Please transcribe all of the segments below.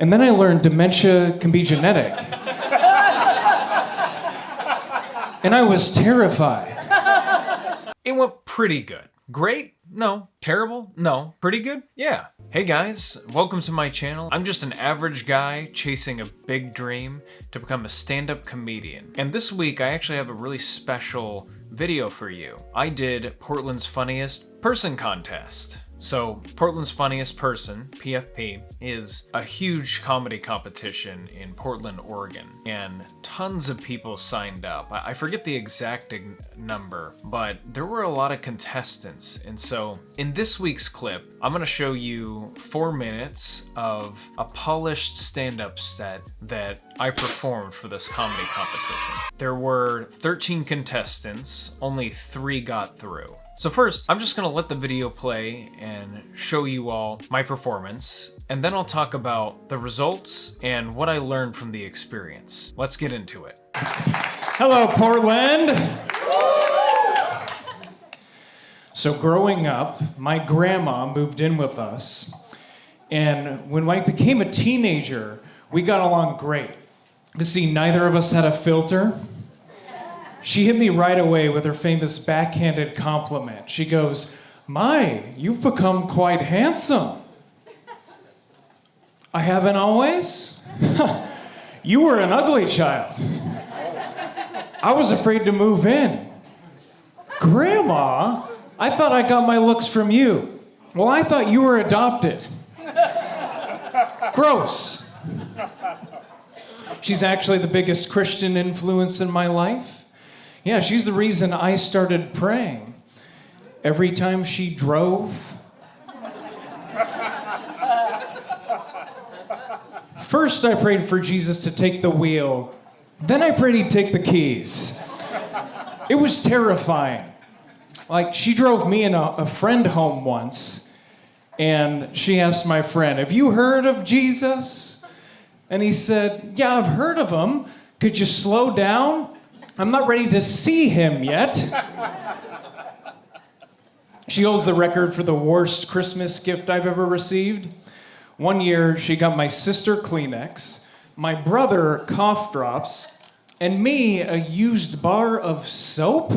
And then I learned dementia can be genetic. And I was terrified. It went pretty good. Great? No. Terrible? No. Pretty good? Yeah. Hey guys, welcome to my channel. I'm just an average guy chasing a big dream to become a stand-up comedian. And this week I actually have a really special video for you. I did Portland's Funniest Person contest. So, Portland's Funniest Person, PFP, is a huge comedy competition in Portland, Oregon, and tons of people signed up. I forget the exact number, but there were a lot of contestants, and so in this week's clip, I'm gonna show you 4 minutes of a polished stand-up set that I performed for this comedy competition. There were 13 contestants, only 3 got through. So first, I'm just gonna let the video play and show you all my performance, and then I'll talk about the results and what I learned from the experience. Let's get into it. Hello, Portland. So growing up, my grandma moved in with us, and when I became a teenager, we got along great. You see, neither of us had a filter. She hit me right away with her famous backhanded compliment. She goes, "My, you've become quite handsome." "I haven't always?" "You were an ugly child. I was afraid to move in." "Grandma, I thought I got my looks from you." "Well, I thought you were adopted." Gross. She's actually the biggest Christian influence in my life. Yeah, she's the reason I started praying. Every time she drove. First, I prayed for Jesus to take the wheel. Then I prayed he'd take the keys. It was terrifying. Like, she drove me and a friend home once, and she asked my friend, "Have you heard of Jesus?" And he said, "Yeah, I've heard of him. Could you slow down? I'm not ready to see him yet." She holds the record for the worst Christmas gift I've ever received. One year, she got my sister Kleenex, my brother cough drops, and me a used bar of soap.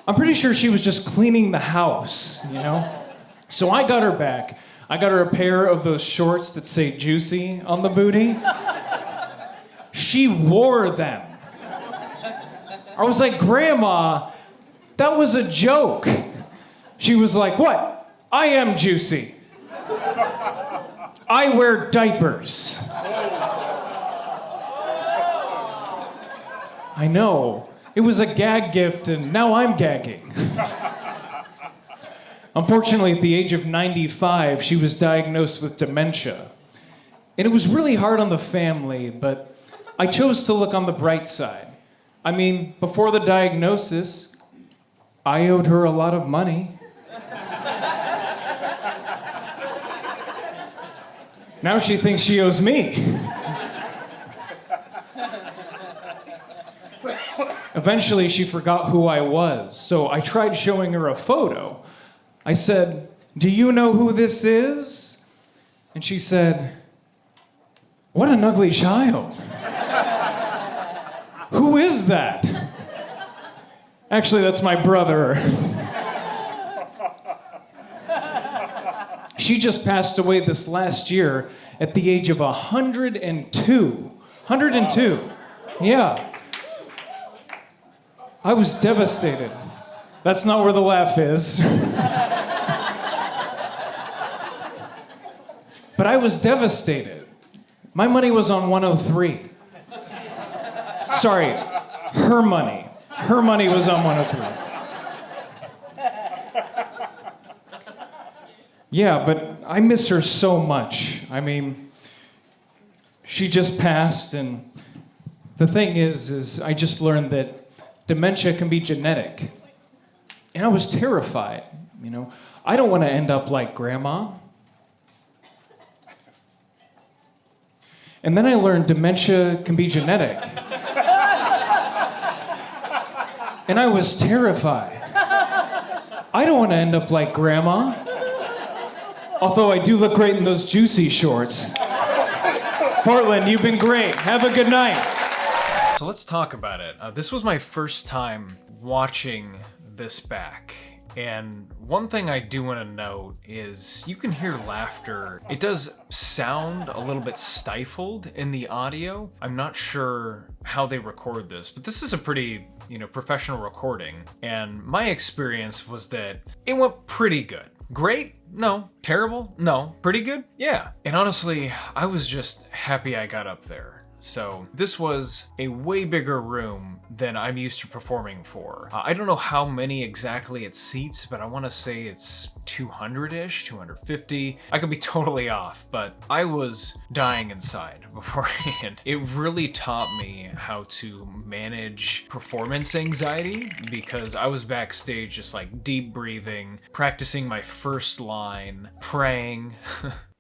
I'm pretty sure she was just cleaning the house, you know? So I got her back. I got her a pair of those shorts that say "Juicy" on the booty. She wore them. I was like, "Grandma, that was a joke." She was like, "What? I am juicy. I wear diapers." I know. It was a gag gift, and now I'm gagging. Unfortunately, at the age of 95, she was diagnosed with dementia. And it was really hard on the family, but I chose to look on the bright side. I mean, before the diagnosis, I owed her a lot of money. Now she thinks she owes me. Eventually, she forgot who I was, so I tried showing her a photo. I said, "Do you know who this is?" And she said, "What an ugly child. Who is that?" "Actually, that's my brother." She just passed away this last year at the age of 102. 102. Yeah. I was devastated. That's not where the laugh is. But I was devastated. My money was on 103. Sorry, her money. Her money was on 103. Yeah, but I miss her so much. I mean, she just passed, and the thing is I just learned that dementia can be genetic. And I was terrified, you know. I don't want to end up like Grandma. And then I learned dementia can be genetic. And I was terrified. I don't want to end up like Grandma. Although I do look great in those juicy shorts. Portland, you've been great. Have a good night. So let's talk about it. This was my first time watching this back. And one thing I do want to note is you can hear laughter. It does sound a little bit stifled in the audio. I'm not sure how they record this, but this is a pretty, professional recording. And my experience was that it went pretty good. Great? No. Terrible? No. Pretty good? Yeah. And honestly, I was just happy I got up there. So this was a way bigger room than I'm used to performing for. I don't know how many exactly it seats, but I want to say it's 200-ish, 250. I could be totally off, but I was dying inside beforehand. It really taught me how to manage performance anxiety because I was backstage just like deep breathing, practicing my first line, praying.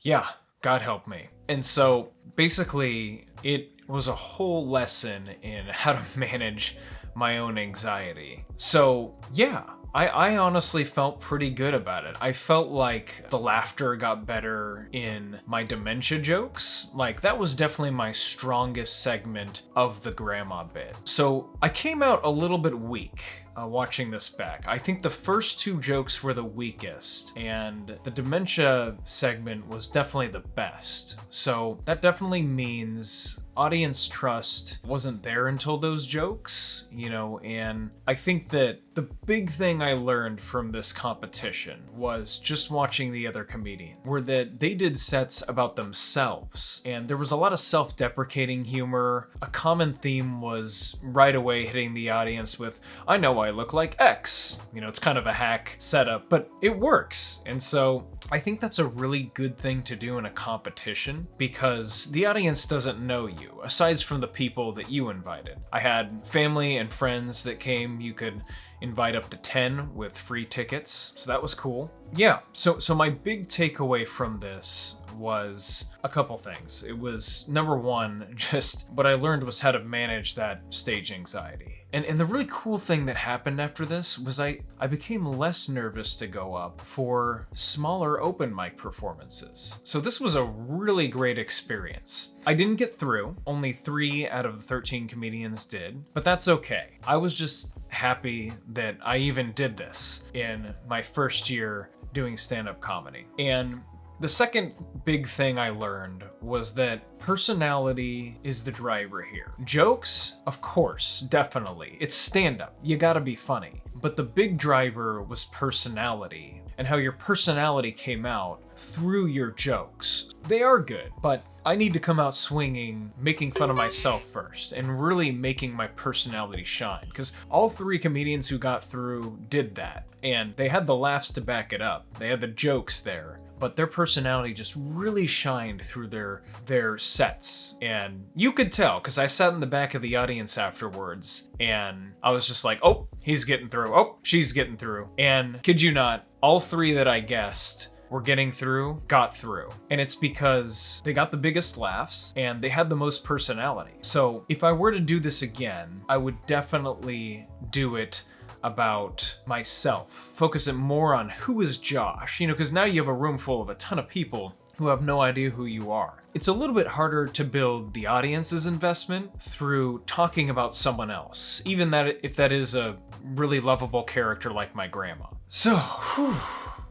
Yeah, God help me. And so basically it was a whole lesson in how to manage my own anxiety. So yeah, I honestly felt pretty good about it. I felt like the laughter got better in my dementia jokes. Like that was definitely my strongest segment of the grandma bit. So I came out a little bit weak watching this back. I think the first two jokes were the weakest and the dementia segment was definitely the best. So that definitely means audience trust wasn't there until those jokes, and I think that the big thing I learned from this competition was just watching the other comedians were that they did sets about themselves and there was a lot of self-deprecating humor. A common theme was right away hitting the audience with, I know I look like X. It's kind of a hack setup, but it works. And so I think that's a really good thing to do in a competition because the audience doesn't know you, aside from the people that you invited. I had family and friends that came. You could invite up to 10 with free tickets, so that was cool. Yeah, so my big takeaway from this was a couple things. It was, number one, just what I learned was how to manage that stage anxiety. And the really cool thing that happened after this was I became less nervous to go up for smaller open mic performances. So this was a really great experience. I didn't get through. Only 3 out of the 13 comedians did, but that's okay. I was just happy that I even did this in my first year doing stand-up comedy. And the second big thing I learned was that personality is the driver here. Jokes, of course, definitely. It's stand-up. You gotta be funny. But the big driver was personality and how your personality came out through your jokes. They are good, but I need to come out swinging, making fun of myself first, and really making my personality shine. Because all 3 comedians who got through did that, and they had the laughs to back it up. They had the jokes there, but their personality just really shined through their sets. And you could tell, because I sat in the back of the audience afterwards, and I was just like, oh, he's getting through. Oh, she's getting through. And kid you not, all 3 that I guessed were getting through, got through. And it's because they got the biggest laughs and they had the most personality. So if I were to do this again, I would definitely do it about myself. Focus it more on who is Josh, because now you have a room full of a ton of people who have no idea who you are. It's a little bit harder to build the audience's investment through talking about someone else, even if that is a really lovable character like my grandma. So,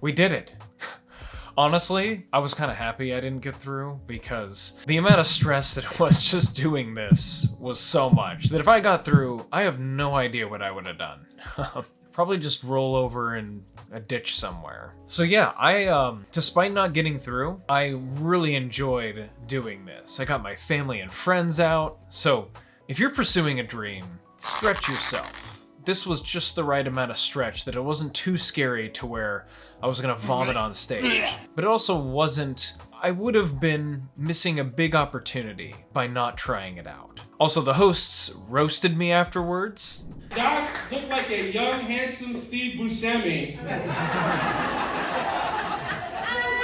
we did it. Honestly, I was kind of happy I didn't get through because the amount of stress that it was just doing this was so much that if I got through, I have no idea what I would have done. Probably just roll over in a ditch somewhere. So yeah, despite not getting through, I really enjoyed doing this. I got my family and friends out. So if you're pursuing a dream, stretch yourself. This was just the right amount of stretch that it wasn't too scary to where I was gonna vomit on stage. But it also wasn't, I would have been missing a big opportunity by not trying it out. Also, the hosts roasted me afterwards. Josh looked like a young, handsome Steve Buscemi.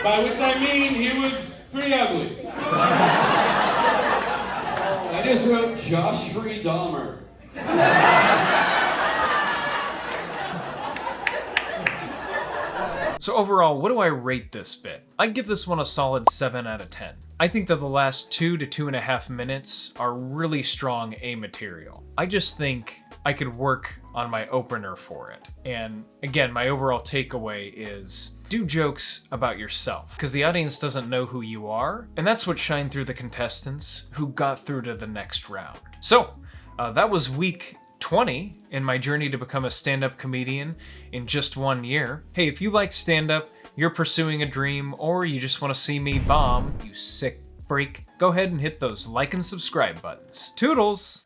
By which I mean he was pretty ugly. I just wrote Josh Free Dahmer. So overall, what do I rate this bit? I'd give this one a solid 7 out of 10. I think that the last 2 to 2.5 minutes are really strong A material. I just think I could work on my opener for it. And again, my overall takeaway is do jokes about yourself, because the audience doesn't know who you are, and that's what shined through the contestants who got through to the next round. So, that was week 20 in my journey to become a stand-up comedian in just 1 year. Hey, if you like stand-up, you're pursuing a dream, or you just want to see me bomb, you sick freak, go ahead and hit those like and subscribe buttons. Toodles!